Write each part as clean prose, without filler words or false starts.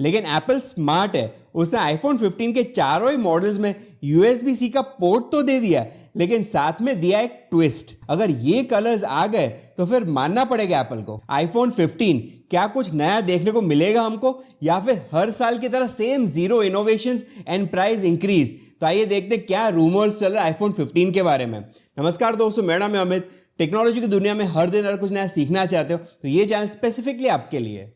लेकिन Apple smart है, उसने आईफोन 15 के चारों ही मॉडल्स में USB-C का पोर्ट तो दे दिया, लेकिन साथ में दिया एक ट्विस्ट। अगर ये कलर्स आ गए तो फिर मानना पड़ेगा एप्पल को। आईफोन 15 क्या कुछ नया देखने को मिलेगा हमको, या फिर हर साल की तरह same zero innovations and price increase? तो आइए देखते क्या रूमर्स चल रहा है आईफोन 15 के बारे में। नमस्कार दोस्तों, मेरा नाम है अमित। टेक्नोलॉजी की दुनिया में हर दिन अगर कुछ नया सीखना चाहते हो तो ये चैनल स्पेसिफिकली आपके लिए।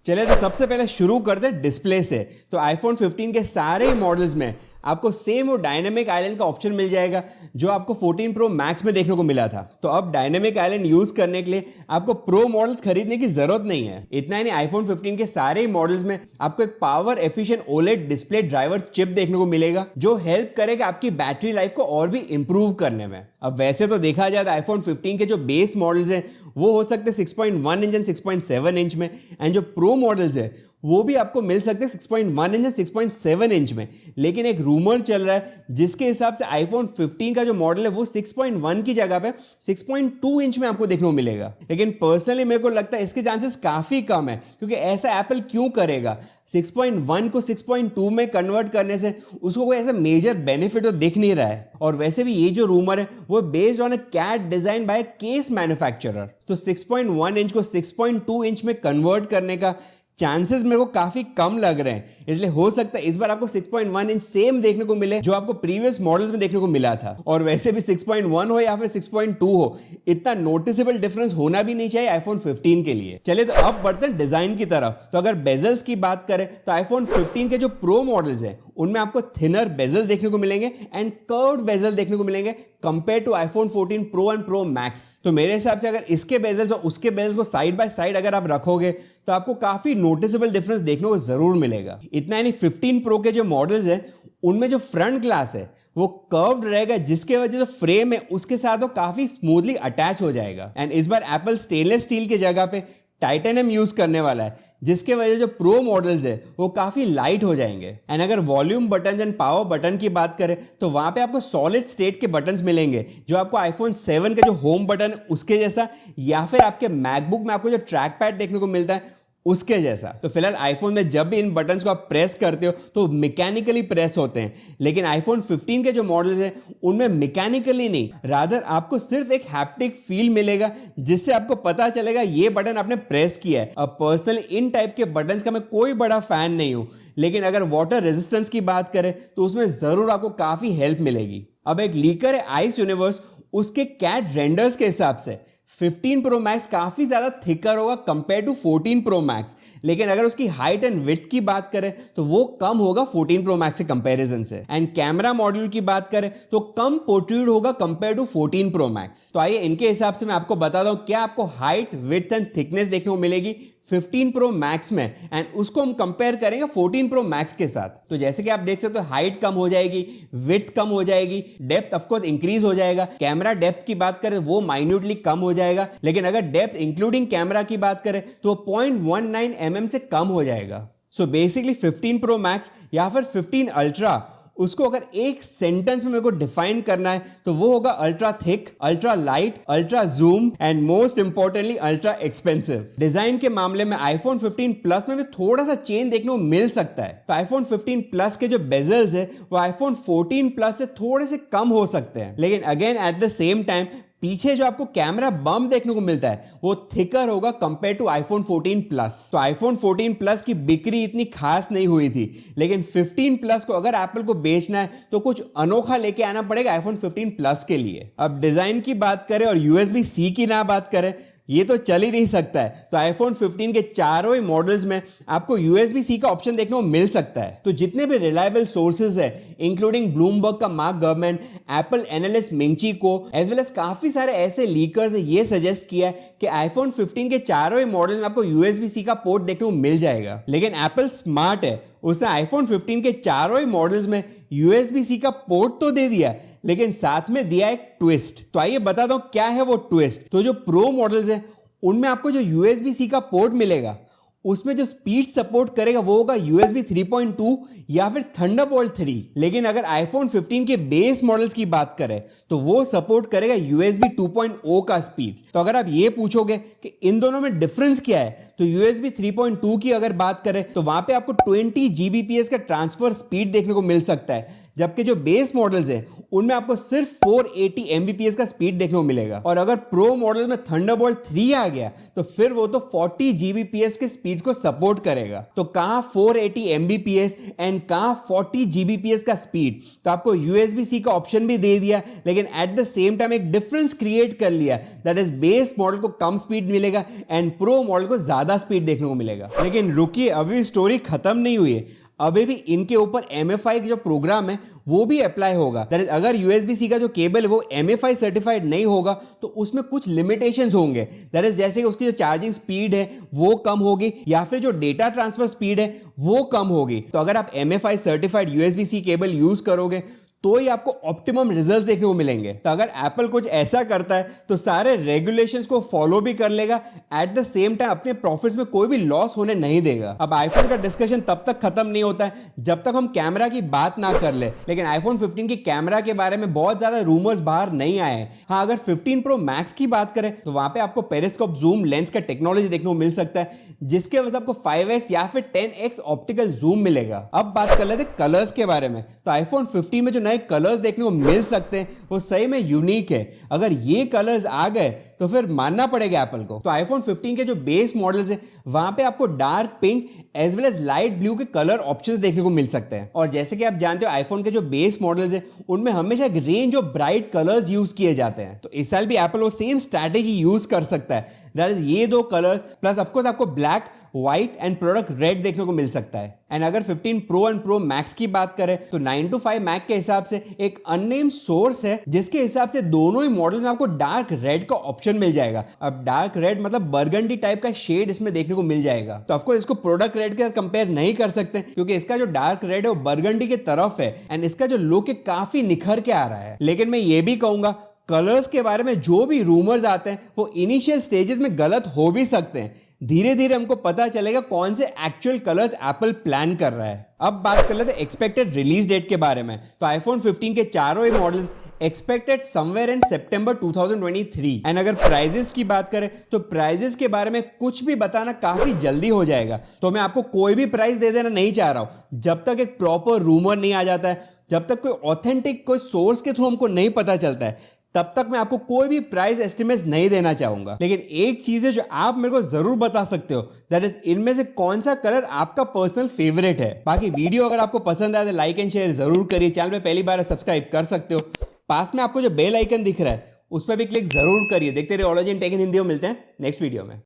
चलिए तो सबसे पहले शुरू करते हैं डिस्प्ले से। तो आईफोन 15 के सारे मॉडल्स में आपको सेम वो डायनेमिक आइलैंड का ऑप्शन मिल जाएगा जो आपको 14 प्रो मैक्स में देखने को मिला था। तो अब डायनेमिक आइलैंड यूज करने के लिए आपको प्रो मॉडल्स खरीदने की जरूरत नहीं है। इतना ही नहीं, आईफोन 15 के सारे मॉडल्स में आपको एक power efficient OLED display driver chip देखने को मिलेगा जो हेल्प करेगा आपकी बैटरी लाइफ को और भी इंप्रूव करने में। अब वैसे तो देखा जाए तो आईफोन 15 के जो बेस मॉडल्स हैं वो हो सकते हैं 6.1 इंच एंड 6.7 इंच में, एंड जो प्रो मॉडल्स है वो भी आपको मिल सकते हैं 6.1 इंच एंड 6.7 इंच में। लेकिन एक रूमर चल रहा है जिसके हिसाब से आईफोन 15 का जो मॉडल है वो 6.1 की जगह पे 6.2 इंच में आपको देखने को मिलेगा। लेकिन पर्सनली मेरे को लगता है इसके चांसेस काफी कम है, क्योंकि ऐसा एप्पल क्यों करेगा? 6.1 को 6.2 में कन्वर्ट करने से उसको कोई ऐसा मेजर बेनिफिट तो दिख नहीं रहा है। और वैसे भी ये जो रूमर है वो based on a CAD design by case manufacturer. तो 6.1 इंच को 6.2 इंच में कन्वर्ट करने का चांसेस मेरे को काफी कम लग रहे हैं, इसलिए हो सकता है इस बार आपको 6.1 इंच सेम देखने को मिले जो आपको प्रीवियस मॉडल्स में देखने को मिला था। और वैसे भी 6.1 हो या फिर 6.2 हो, इतना नोटिसेबल डिफरेंस होना भी नहीं चाहिए आईफोन 15 के लिए। चलिए तो अब बढ़ते हैं डिजाइन की तरफ। तो अगर बेजल्स की बात करें तो आईफोन 15 के जो प्रो मॉडल्स हैं उनमें आपको थिनर बेजल देखने को मिलेंगे एंड कर्व्ड बेजल देखने को मिलेंगे compare to iPhone 14 Pro and Pro Max. तो मेरे हिसाब से अगर इसके बेजल्स और उसके बेजल्स को साइड बाय साइड अगर आप रखोगे तो आपको काफी नोटिसेबल डिफरेंस देखने को जरूर मिलेगा। इतना ही नहीं, 15 प्रो के जो मॉडल्स हैं उनमें जो फ्रंट ग्लास है वो कर्व्ड रहेगा, जिसके वजह से फ्रेम है उसके साथ वो काफी स्मूथली अटैच हो जाएगा। एंड इस बार एप्पल स्टेनलेस स्टील की जगह पे टाइटेनियम यूज करने वाला है, जिसके वजह से जो प्रो मॉडल्स है वो काफी लाइट हो जाएंगे। एंड अगर volume button and power button की बात करें तो वहां पे आपको सॉलिड स्टेट के बटन्स मिलेंगे जो आपको आईफोन 7 का जो होम बटन उसके जैसा, या फिर आपके मैकबुक में आपको जो ट्रैक पैड देखने को मिलता है उसके जैसा। तो फिलहाल आईफोन में जब भी इन बटन्स को आप प्रेस करते हो तो मैकेनिकली प्रेस होते हैं, लेकिन आईफोन 15 के जो मॉडल्स हैं उनमें मैकेनिकली नहीं, रादर आपको सिर्फ एक हैप्टिक फील मिलेगा जिससे आपको पता चलेगा ये बटन आपने प्रेस किया है। अब पर्सनली इन टाइप के बटन्स का मैं कोई बड़ा फैन नहीं हूं, लेकिन अगर वाटर रेजिस्टेंस की बात करें तो उसमें जरूर आपको काफी हेल्प मिलेगी। अब एक लीकर है आइस यूनिवर्स, उसके कैट रेंडर्स के हिसाब से 15 प्रो मैक्स काफी ज्यादा थिकर होगा कंपेयर टू 14 प्रो मैक्स, लेकिन अगर उसकी हाइट एंड विड्थ की बात करें तो वो कम होगा 14 प्रो मैक्स के कंपैरिजन से। एंड कैमरा मॉड्यूल की बात करें तो कम पोर्ट्रूड होगा कंपेयर टू 14 प्रो मैक्स। तो आइए इनके हिसाब से मैं आपको बताता हूं क्या आपको हाइट, विड्थ एंड थिकनेस देखने को मिलेगी 15 प्रो मैक्स में, एंड उसको हम कंपेयर करेंगे 14 प्रो मैक्स के साथ। तो जैसे कि आप देख सकते हो हाइट कम हो जाएगी, विड्थ कम हो जाएगी, डेप्थ ऑफ कोर्स इंक्रीज हो जाएगा। कैमरा डेप्थ की बात करें वो माइन्यूटली कम हो जाएगा, लेकिन अगर डेप्थ इंक्लूडिंग कैमरा की बात करें तो 0.19 mm से कम हो जाएगा। सो बेसिकली 15 प्रो मैक्स या फिर 15 अल्ट्रा, उसको अगर एक सेंटेंस में मेरे को डिफाइन करना है तो वो होगा ultra thick, ultra light, ultra zoom and most importantly ultra expensive. Design के मामले में आईफोन 15 प्लस में भी थोड़ा सा चेंज देखने को मिल सकता है। तो आईफोन 15 प्लस के जो बेजल्स है वो आईफोन 14 प्लस से थोड़े से कम हो सकते हैं, लेकिन again at the same time पीछे जो आपको कैमरा बम्प देखने को मिलता है वो थिकर होगा कंपेयर टू आईफोन 14 प्लस। तो आईफोन 14 प्लस की बिक्री इतनी खास नहीं हुई थी, लेकिन 15 प्लस को अगर एप्पल को बेचना है तो कुछ अनोखा लेके आना पड़ेगा आईफोन 15 प्लस के लिए। अब डिजाइन की बात करें और USB-C की ना बात करें, ये तो चल ही नहीं सकता है। तो आईफोन 15 के चारों ही मॉडल्स में आपको USB-C का ऑप्शन देखने को मिल सकता है। तो जितने भी रिलायबल सोर्सेज है इंक्लूडिंग ब्लूमबर्ग का मार्क गवर्नमेंट, एप्पल एनालिस्ट मिंची को, एज वेल एज काफी सारे ऐसे लीकर्स ने ये सजेस्ट किया है कि आईफोन 15 के चारों ही मॉडल में आपको USB-C का पोर्ट देखने को मिल जाएगा। लेकिन एप्पल स्मार्ट है, उसने आईफोन 15 के चारों ही मॉडल्स में USB-C का पोर्ट तो दे दिया, लेकिन साथ में दिया एक ट्विस्ट। तो आइए बताता हूं क्या है वो ट्विस्ट। तो जो प्रो मॉडल्स है उनमें आपको जो USB-C का पोर्ट मिलेगा उसमें जो स्पीड सपोर्ट करेगा वो होगा USB 3.2 या फिर थंडरबोल्ट 3। लेकिन अगर iPhone 15 के बेस मॉडल्स की बात करें तो वो सपोर्ट करेगा USB 2.0 का स्पीड। तो अगर आप ये पूछोगे कि इन दोनों में डिफरेंस क्या है, तो USB 3.2 की अगर बात करें तो वहां पे आपको 20 Gbps का ट्रांसफर स्पीड देखने को मिल सकता है, जबकि जो बेस मॉडल्स हैं उनमें आपको सिर्फ 480 Mbps का स्पीड देखने को मिलेगा। और अगर प्रो मॉडल में थंडरबोल्ट 3 आ गया तो फिर वो तो 40 Gbps के स्पीड को सपोर्ट करेगा। तो कहां 480 Mbps एंड कहां 40 Gbps का स्पीड। तो आपको USB-C का ऑप्शन भी दे दिया, लेकिन एट द सेम टाइम एक डिफरेंस क्रिएट कर लिया, दैट इज बेस मॉडल को कम स्पीड मिलेगा एंड प्रो मॉडल को ज्यादा स्पीड देखने को मिलेगा। लेकिन रुकिए, अभी स्टोरी खत्म नहीं हुई है। अभी भी इनके ऊपर MFI जो प्रोग्राम है वो भी अप्लाई होगा। दैट इज अगर USB-C का जो केबल है वो MFI सर्टिफाइड नहीं होगा तो उसमें कुछ लिमिटेशंस होंगे। दैट इज जैसे कि उसकी जो चार्जिंग स्पीड है वो कम होगी या फिर जो डेटा ट्रांसफर स्पीड है वो कम होगी। तो अगर आप MFI certified USB-C cable use करोगे तो ही आपको ऑप्टिमम रिजल्ट्स देखने को मिलेंगे। तो अगर एप्पल कुछ ऐसा करता है तो सारे रेगुलेशंस को फॉलो भी कर लेगा, एट द सेम टाइम अपने प्रॉफिट्स में कोई भी लॉस होने नहीं देगा। अब आईफोन का डिस्कशन तब तक खत्म नहीं होता है जब तक हम कैमरा की बात ना कर ले। लेकिन आईफोन 15 की कैमरा के बारे में बहुत ज्यादा रूमर्स बाहर नहीं आए हैं। हाँ, अगर 15 प्रो मैक्स की बात करें तो वहां पे आपको पेरिस्कोप जूम लेंस का टेक्नोलॉजी देखने को मिल सकता है, जिसके वजह से आपको 5x या फिर 10x ऑप्टिकल जूम मिलेगा। अब बात कर लेते हैं कलर्स के बारे में। तो आईफोन 15 में जो नए कलर्स देखने को मिल सकते हैं वो सही में यूनिक है। अगर ये कलर्स आ गए तो फिर मानना पड़ेगा एप्पल को। तो आईफोन 15 के जो बेस मॉडल्स हैं वहां पे आपको dark pink as well as light blue के कलर ऑप्शंस देखने को मिल सकते हैं। और जैसे कि आप जानते हो आईफोन के जो बेस मॉडल्स हैं उनमें हमेशा एक range of bright colours use किए जाते हैं। तो इस साल भी एप्पल वो सेम स्ट्रैटेजी यूज कर सकता है, दैट इज ये दो कलर्स प्लस ऑफकोर्स आपको black, white and product red देखने को मिल सकता है। एंड अगर 15 प्रो एंड प्रो मैक्स की बात करें तो 9to5 मैक के हिसाब से एक अननेम्ड सोर्स है जिसके हिसाब से दोनों ही मॉडल्स में आपको डार्क रेड का ऑप्शन मिल जाएगा। अब डार्क रेड मतलब बर्गंडी टाइप का शेड इसमें देखने को मिल जाएगा। तो ऑफकोर्स इसको प्रोडक्ट रेड के साथ कंपेयर नहीं कर सकते क्योंकि इसका जो डार्क रेड है वो बर्गंडी की तरफ है एंड इसका जो लुक है काफी निखर के आ रहा है। लेकिन मैं ये भी कहूंगा कलर्स के बारे में जो भी रूमर्स आते हैं वो इनिशियल स्टेजेस में गलत हो भी सकते हैं। धीरे धीरे हमको पता चलेगा कौन से एक्चुअल कलर्स एप्पल प्लान कर रहा है। अब बात कर लेते हैं एक्सपेक्टेड रिलीज डेट के बारे में। तो आईफोन 15 के चारों ही मॉडल्स एक्सपेक्टेड समवेयर इन सितंबर 2023। एंड अगर प्राइजेस की बात करें तो प्राइजेस के बारे में कुछ भी बताना काफी जल्दी हो जाएगा। तो मैं आपको कोई भी प्राइस दे देना नहीं चाह रहा हूं जब तक एक प्रॉपर रूमर नहीं आ जाता है, जब तक कोई ऑथेंटिक कोई सोर्स के थ्रू हमको नहीं पता चलता है, तब तक मैं आपको कोई भी प्राइस एस्टिमेट्स नहीं देना चाहूंगा। लेकिन एक चीज है जो आप मेरे को जरूर बता सकते हो, दैट इज इनमें से कौन सा कलर आपका पर्सनल फेवरेट है। बाकी वीडियो अगर आपको पसंद आए तो लाइक एंड शेयर जरूर करिए। चैनल पे पहली बार सब्सक्राइब कर सकते हो। पास में आपको जो बेल आइकन दिख रहा है उस पर भी क्लिक जरूर करिए। देखते रहिए ओलॉजी इन टेक इन हिंदी में। मिलते हैं नेक्स्ट वीडियो में।